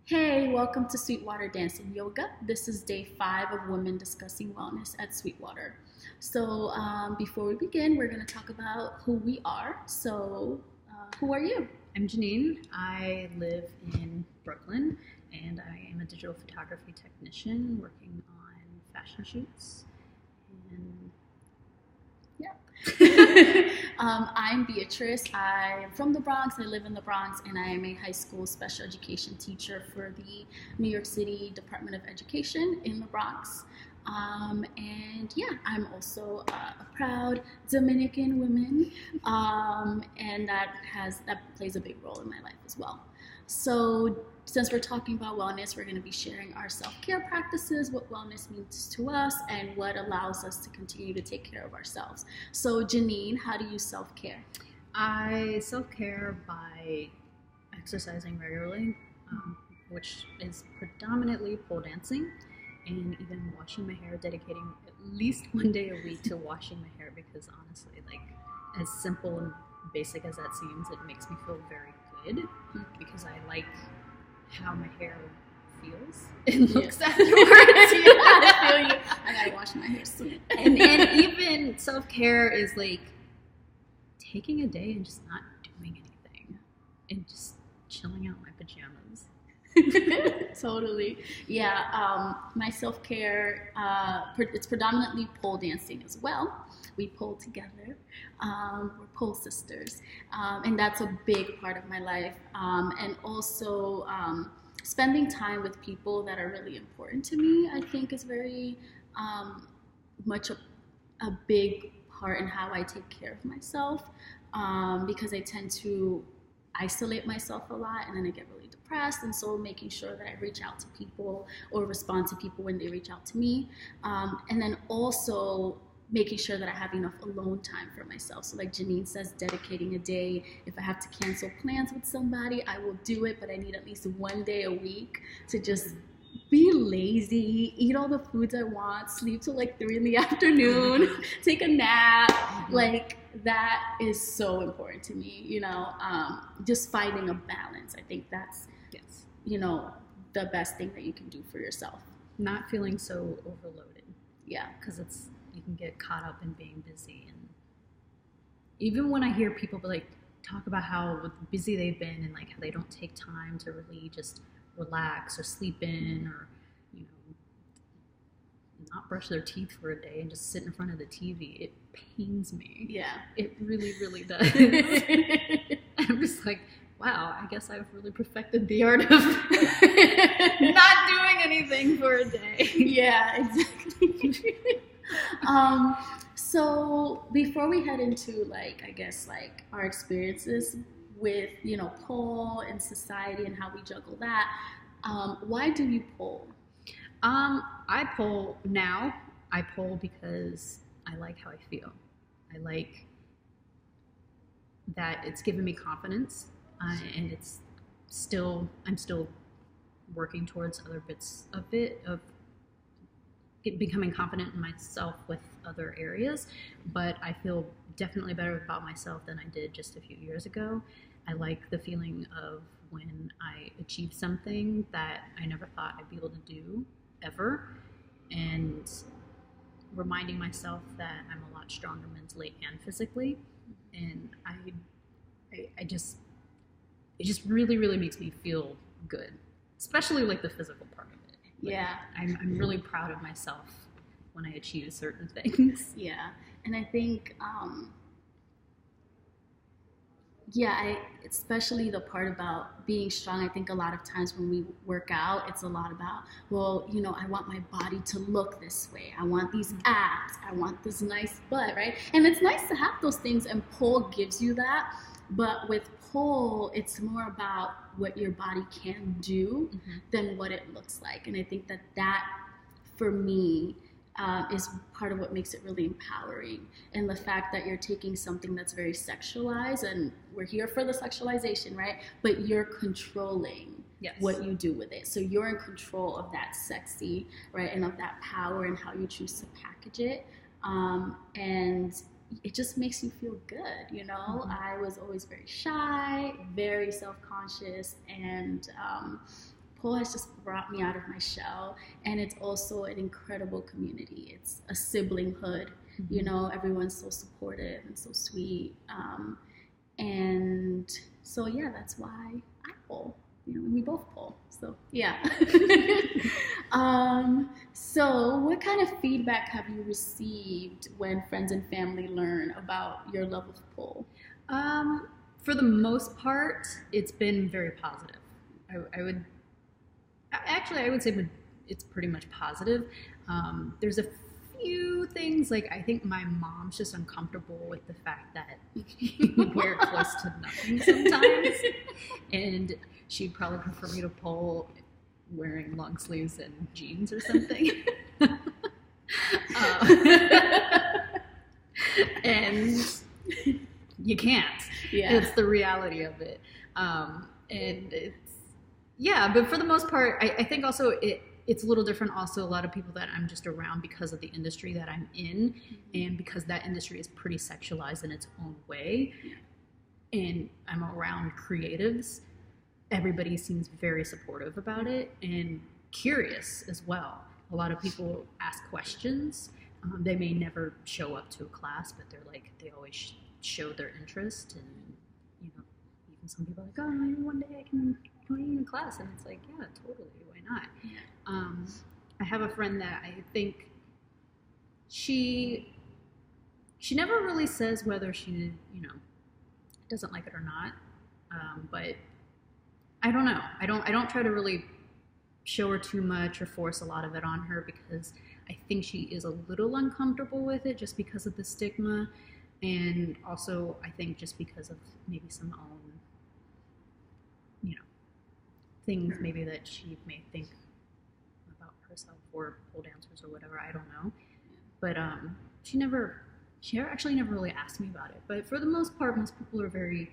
Hey, welcome to Sweetwater Dance and Yoga. This is day 5 of Women Discussing Wellness at Sweetwater. So before we begin, we're going to talk about who we are. So who are you? I'm Jeanine. I live in Brooklyn, and I am a digital photography technician working on fashion shoots. And I'm Beatriz. I'm from the Bronx. I live in the Bronx, and I am a high school special education teacher for the New York City Department of Education in the Bronx. I'm also a proud Dominican woman, and that plays a big role in my life as well. So since we're talking about wellness, we're going to be sharing our self-care practices, what wellness means to us, and what allows us to continue to take care of ourselves. So Jeanine, how do you self-care? I self-care by exercising regularly, which is predominantly pole dancing, and even washing my hair, dedicating at least one day a week to washing my hair, because honestly, as simple and basic as that seems, it makes me feel very good because I like how my hair feels and looks afterwards. I feel you. I gotta wash my hair soon. And even self-care is like taking a day and just not doing anything and just chilling out in my pajamas. Totally. Yeah. My self-care, it's predominantly pole dancing as well. We pole together. We're pole sisters. And that's a big part of my life. And also spending time with people that are really important to me, I think is very much a big part in how I take care of myself, because I tend to isolate myself a lot, and then I get really depressed. And so making sure that I reach out to people or respond to people when they reach out to me, and then also making sure that I have enough alone time for myself. So like Jeanine says, dedicating a day. If I have to cancel plans with somebody, I will do it, but I need at least one day a week to just be lazy, eat all the foods I want, sleep till like 3 in the afternoon, take a nap. Like that is so important to me, just finding a balance. I think that's, the best thing that you can do for yourself. Not feeling so overloaded. Yeah. Because you can get caught up in being busy. And even when I hear people talk about how busy they've been and like how they don't take time to really just relax or sleep in, or not brush their teeth for a day and just sit in front of the TV, it pains me. Yeah, it really does. I'm just like, wow, I guess I've really perfected the art of not doing anything for a day. Yeah, exactly. So before we head into our experiences with pole and society and how we juggle that, why do you pole? I pole now. I pole because I like how I feel. I like that it's given me confidence, and I'm still working towards other bits of it, of becoming confident in myself with other areas, but I feel definitely better about myself than I did just a few years ago. I like the feeling of when I achieve something that I never thought I'd be able to do ever, and reminding myself that I'm a lot stronger mentally and physically, and it just really makes me feel good, especially like the physical part of it. Yeah, I'm really proud of myself when I achieve certain things. Yeah, and I think especially the part about being strong. I think a lot of times when we work out, it's a lot about, I want my body to look this way. I want these abs. I want this nice butt, right? And it's nice to have those things, and pole gives you that. But with pole, it's more about what your body can do than what it looks like. And I think that for me, is part of what makes it really empowering. And the fact that you're taking something that's very sexualized, and we're here for the sexualization, right? But you're controlling what you do with it. So you're in control of that sexy, right? And of that power and how you choose to package it. And it just makes you feel good, I was always very shy, very self-conscious, and pole has just brought me out of my shell, and it's also an incredible community. It's a siblinghood. You know, everyone's so supportive and so sweet. And so, yeah, that's why I pole. You know, we both pole. So, yeah. So what kind of feedback have you received when friends and family learn about your love of pole? For the most part, it's been very positive. I would say it's pretty much positive. There's a few things, like I think my mom's just uncomfortable with the fact that you wear close to nothing sometimes, and she'd probably prefer me to pole wearing long sleeves and jeans or something. And you can't. Yeah. It's the reality of it. And it's, yeah, but for the most part, I think also it's a little different. Also, a lot of people that I'm just around because of the industry that I'm in, and because that industry is pretty sexualized in its own way, and I'm around creatives, everybody seems very supportive about it and curious as well. A lot of people ask questions. They may never show up to a class, but they always show their interest. And, you know, even some people are like, oh, maybe one day I can join you in a class. And it's like, yeah, totally. Why not? I have a friend that I think she never really says whether she, you know, doesn't like it or not. But I don't know. I don't try to really show her too much or force a lot of it on her, because I think she is a little uncomfortable with it just because of the stigma, and also I think just because of maybe some own, you know, things maybe that she may think about herself or pole dancers or whatever. I don't know, but she actually never really asked me about it. But for the most part, most people are very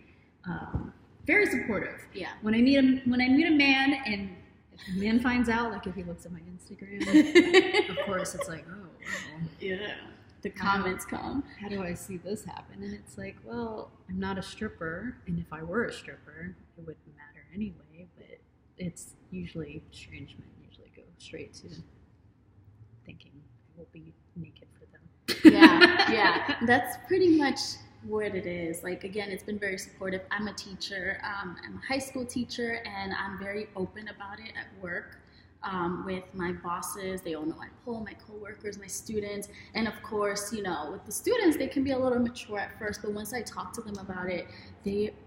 supportive. Yeah. When I meet a man, and if a man finds out, like if he looks at my Instagram, of course it's like, oh, wow. Yeah. The comments come. How do I see this happen? And it's like, well, I'm not a stripper, and if I were a stripper, it wouldn't matter anyway. But it's usually strange men usually go straight to thinking I will be naked for them. Yeah. That's pretty much what it is. Like, again, it's been very supportive. I'm a teacher. I'm a high school teacher, and I'm very open about it at work. With my bosses, they all know I pole, my coworkers, my students, and of course, you know, with the students, they can be a little mature at first, but once I talk to them about it,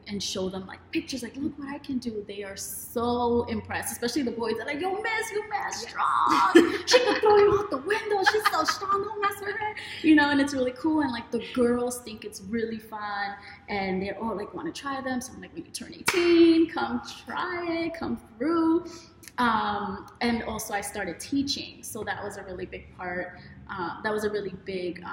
and show them like pictures, like, look what I can do, they are so impressed, especially the boys. They're like, yo, miss, you mad strong. She can throw you out the window. She's so strong. Don't mess with her. You know, and it's really cool. And like the girls think it's really fun, and they all like want to try them. So I'm like, when you turn 18, come try it, come through. And also I started teaching, so that was a really big part. That was a really big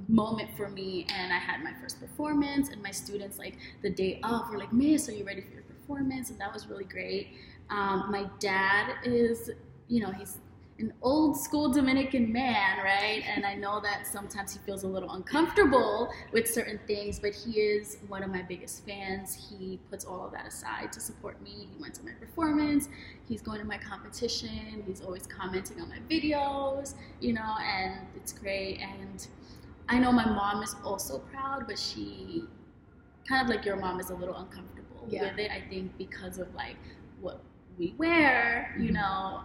moment for me, and I had my first performance, and my students, like the day of, were like, Miss, are you ready for your performance? And that was really great. My dad is, you know, he's an old school Dominican man, right? And I know that sometimes he feels a little uncomfortable with certain things, but he is one of my biggest fans. He puts all of that aside to support me. He went to my performance. He's going to my competition. He's always commenting on my videos, you know, and it's great. And I know my mom is also proud, but she, kind of like your mom, is a little uncomfortable with it, I think, because of like what we wear, you know.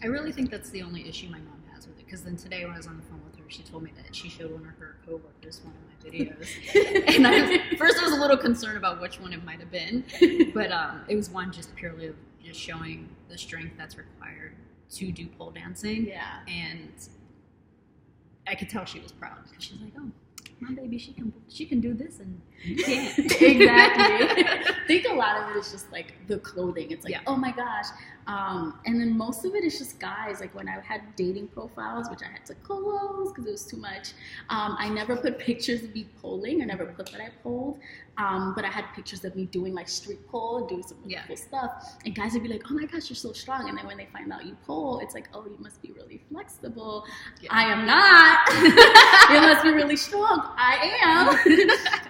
I really think that's the only issue my mom has with it, because then today when I was on the phone with her, she told me that she showed one of her coworkers one of my videos. And first I was a little concerned about which one it might have been, but it was one just purely of just showing the strength that's required to do pole dancing. Yeah. And I could tell she was proud, because she's like, oh, my baby, she can do this, and you can't. Exactly. I think a lot of it is just like the clothing. It's like, oh my gosh. And then most of it is just guys. Like when I had dating profiles, which I had to close because it was too much. I never put pictures of me polling. I never put that I polled. But I had pictures of me doing like street pole and doing some really cool stuff. And guys would be like, oh my gosh, you're so strong. And then when they find out you pole, it's like, oh, you must be really flexible. Yeah. I am not. You must be really strong. I am.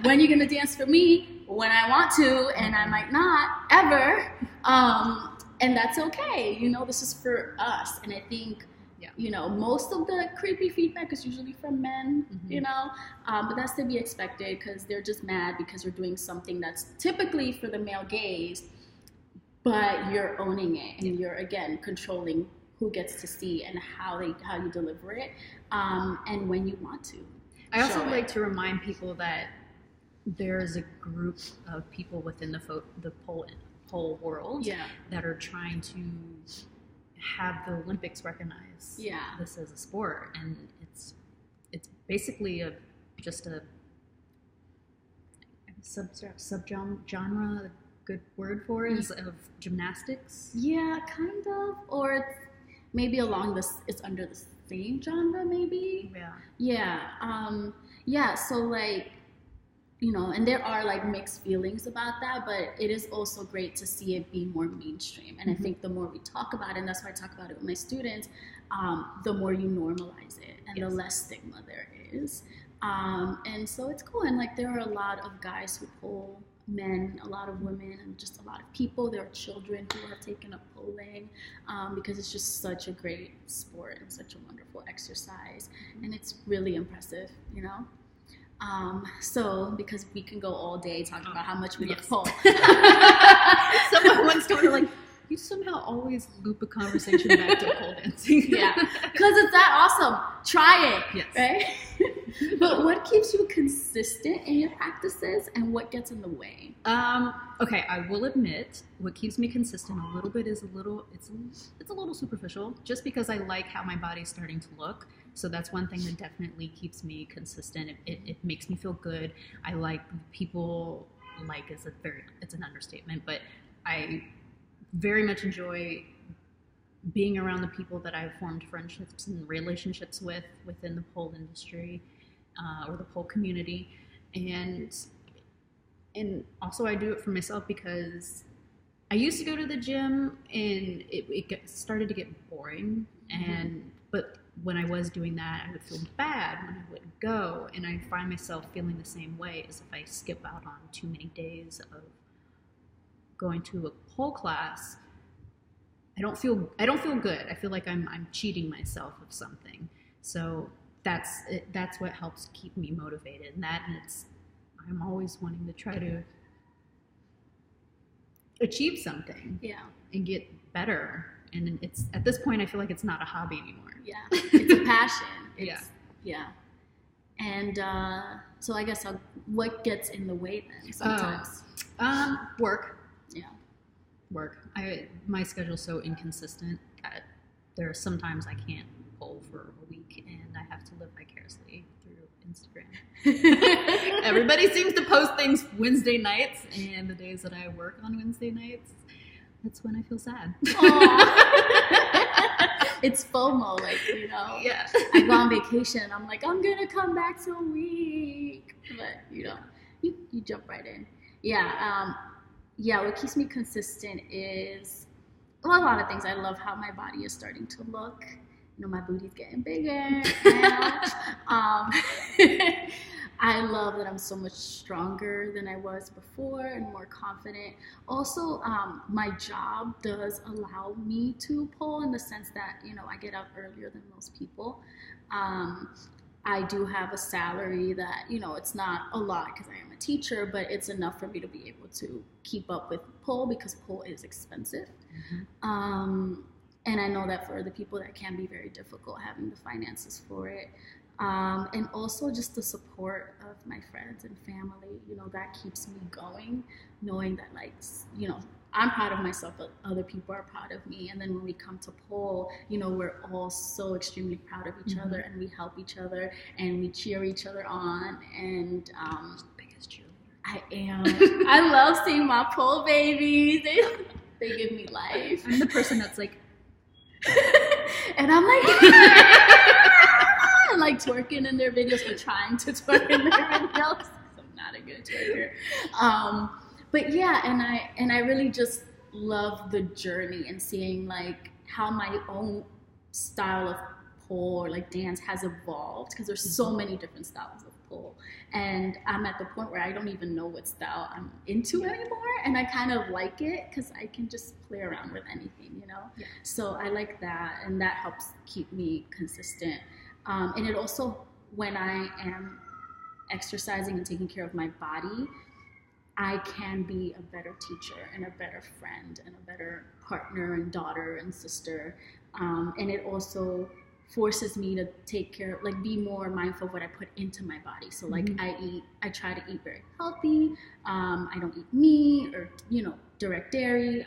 When are you going to dance for me? When I want to, and I might not ever. And that's okay. This is for us. And I think, most of the creepy feedback is usually from men, but that's to be expected because they're just mad because you're doing something that's typically for the male gaze, but you're owning it and you're, again, controlling who gets to see and how you deliver it, and when you want to. I also like to remind people that there's a group of people within the pole world that are trying to have the Olympics recognize this as a sport, and it's basically just a subgenre. A good word for it is of gymnastics. Yeah, kind of, or it's maybe it's under the same genre, maybe. So like, and there are like mixed feelings about that, but it is also great to see it be more mainstream. And I think the more we talk about it, and that's why I talk about it with my students, the more you normalize it and the less stigma there is. And so it's cool. And like, there are a lot of guys who pole, men, a lot of women, and just a lot of people. There are children who have taken up polling because it's just such a great sport and such a wonderful exercise. And it's really impressive, So, because we can go all day talking about how much we love pole. Someone once told her, like, you somehow always loop a conversation back to pole dancing. Yeah, because it's that awesome. Try it. Yes. Right? But what keeps you consistent in your practices, and what gets in the way? Okay, I will admit what keeps me consistent a little bit is it's a little superficial, just because I like how my body's starting to look. So that's one thing that definitely keeps me consistent. It makes me feel good. I like people, it's an understatement, but I very much enjoy being around the people that I've formed friendships and relationships within the pole industry or the pole community. And also I do it for myself because I used to go to the gym and it started to get boring. But when I was doing that, I would feel bad when I wouldn't go, and I find myself feeling the same way as if I skip out on too many days of going to a pole class. I don't feel good. I feel like I'm cheating myself of something. So that's what helps keep me motivated, and I'm always wanting to try to achieve something, and get better. And it's at this point, I feel like it's not a hobby anymore. Yeah, it's a passion. Yeah. And so I guess what gets in the way then sometimes? Work. Yeah. Work. My schedule's so inconsistent that there are sometimes I can't pole for a week, and I have to live vicariously through Instagram. Everybody seems to post things Wednesday nights, and the days that I work on Wednesday nights, that's when I feel sad. It's FOMO, Yeah. I go on vacation and I'm like, I'm gonna come back to a week, but you jump right in. What keeps me consistent is a lot of things. I love how my body is starting to look. My booty's getting bigger now. I love that I'm so much stronger than I was before and more confident. Also, my job does allow me to pole in the sense that, I get out earlier than most people. I do have a salary that, it's not a lot because I am a teacher, but it's enough for me to be able to keep up with pole because pole is expensive. And I know that for the people that can be very difficult having the finances for it. And also just the support of my friends and family, that keeps me going, knowing that I'm proud of myself, but other people are proud of me. And then when we come to pole, we're all so extremely proud of each other, and we help each other and we cheer each other on. And the biggest cheerleader. I am. I love seeing my pole babies. They give me life. I'm the person that's like, and I'm like, like twerking in their videos, or trying to twerk in their videos. I'm not a good twerker. But yeah, and I really just love the journey and seeing how my own style of pole or dance has evolved, because there's so many different styles of pole. And I'm at the point where I don't even know what style I'm into anymore. And I kind of like it because I can just play around with anything, you know? Yeah. So I like that, and that helps keep me consistent. And it also, when I am exercising and taking care of my body, I can be a better teacher and a better friend and a better partner and daughter and sister. And it also forces me to take care, like be more mindful of what I put into my body. So like I try to eat very healthy. I don't eat meat or, you know, direct dairy.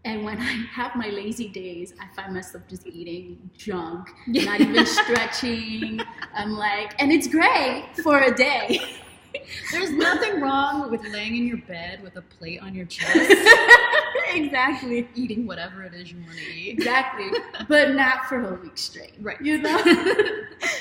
And when I have my lazy days, I find myself just eating junk, not even stretching. I'm like, and it's great for a day. There's nothing wrong with laying in your bed with a plate on your chest. Exactly. Eating whatever it is you want to eat. Exactly. But not for a week straight. Right. You know?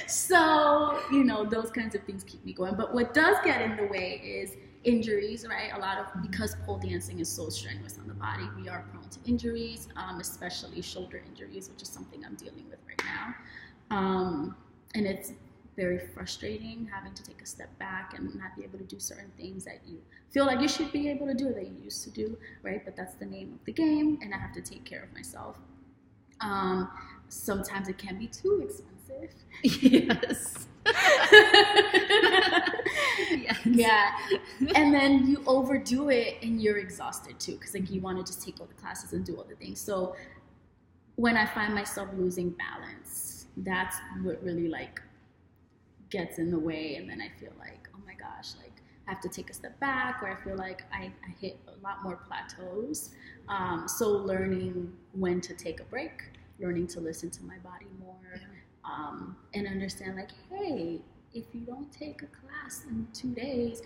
So, you know, those kinds of things keep me going. But what does get in the way is injuries, right? A lot of, because pole dancing is so strenuous on the body, we are prone to injuries, especially shoulder injuries, which is something I'm dealing with right now. And it's very frustrating having to take a step back and not be able to do certain things that you feel like you should be able to do, that you used to do, right? But that's the name of the game, and I have to take care of myself. Sometimes it can be too expensive. Yes. Yes. Yeah. And then you overdo it and you're exhausted too, because like you want to just take all the classes and do all the things. So when I find myself losing balance, that's what really like gets in the way. And then I feel like, oh my gosh, like I have to take a step back, or I feel like I hit a lot more plateaus. So learning when to take a break, learning to listen to my body more, and understand like, hey, if you don't take a class in 2 days,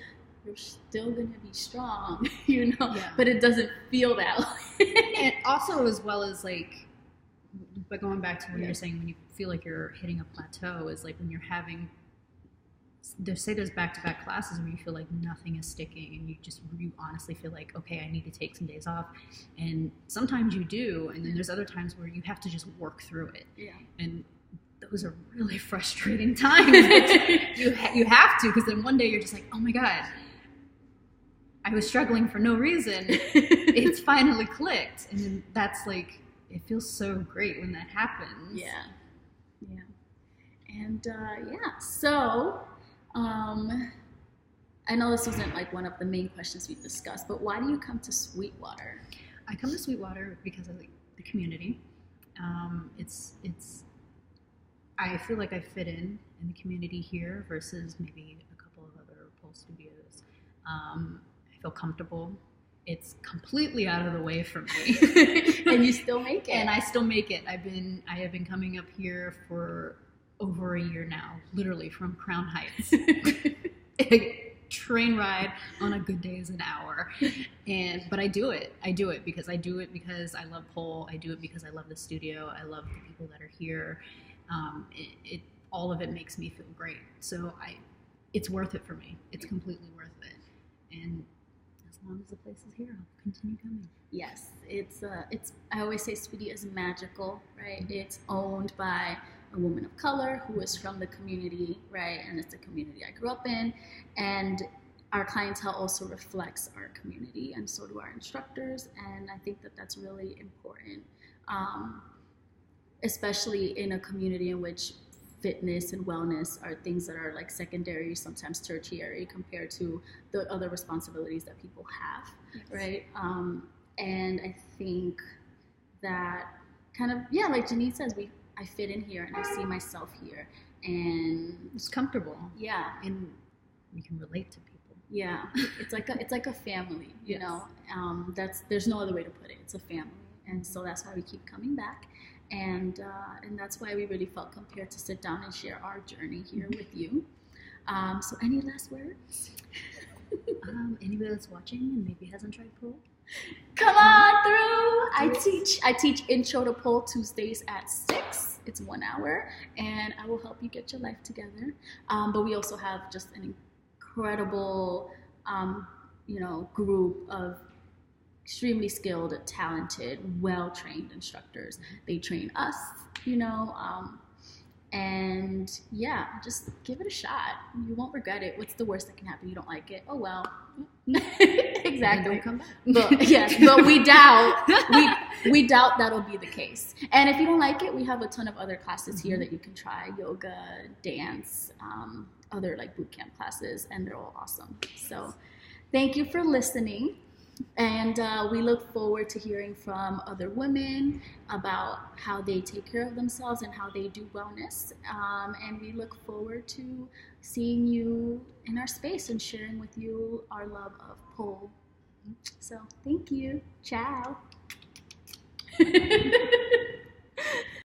you're still going to be strong, you know, but it doesn't feel that way. And also, as well as like, but going back to what you're saying, when you feel like you're hitting a plateau, is like when you're having, say there's back-to-back classes where you feel like nothing is sticking, and you honestly feel like, okay, I need to take some days off. And sometimes you do, and then there's other times where you have to just work through it. Yeah. And those are really frustrating times. you have to, because then one day you're just like, oh my God, I was struggling for no reason. It's finally clicked. And then that's like, it feels so great when that happens. Yeah. Yeah. And so I know this wasn't like one of the main questions we discussed, but why do you come to Sweetwater? I come to Sweetwater because of the community. I feel like I fit in the community here versus maybe a couple of other pole studios. I feel comfortable. It's completely out of the way for me. And you still make it. And I still make it. I have been coming up here for over a year now, literally from Crown Heights. A train ride on a good day is an hour. But I do it. I do it because I love pole. I do it because I love the studio. I love the people that are here. All of it makes me feel great. So it's worth it for me. It's completely worth it. And as long as the place is here, I'll continue coming. Yes, I always say SWDY is magical, right? Mm-hmm. It's owned by a woman of color who is from the community, right? And it's the community I grew up in. And our clientele also reflects our community, and so do our instructors. And I think that that's really important, especially in a community in which fitness and wellness are things that are like secondary, sometimes tertiary, compared to the other responsibilities that people have, right? And I think that kind of, like Jeanine says, I fit in here and I see myself here, and it's comfortable. Yeah. And you can relate to people. Yeah. It's like a family, you know? There's no other way to put it. It's a family. And so that's why we keep coming back. And that's why we really felt compelled to sit down and share our journey here with you. So any last words? Anybody that's watching and maybe hasn't tried pole, come on through. I teach Intro to Pole Tuesdays at 6. It's 1 hour, and I will help you get your life together. But we also have just an incredible, group of extremely skilled, talented, well-trained instructors. They train us, And yeah, just give it a shot. You won't regret it. What's the worst that can happen? You don't like it. Oh well. Exactly. Don't come back. But yes, but we doubt that'll be the case. And if you don't like it, we have a ton of other classes here that you can try: yoga, dance, other like boot camp classes, and they're all awesome. So thank you for listening. And we look forward to hearing from other women about how they take care of themselves and how they do wellness. And we look forward to seeing you in our space and sharing with you our love of pole. So thank you. Ciao.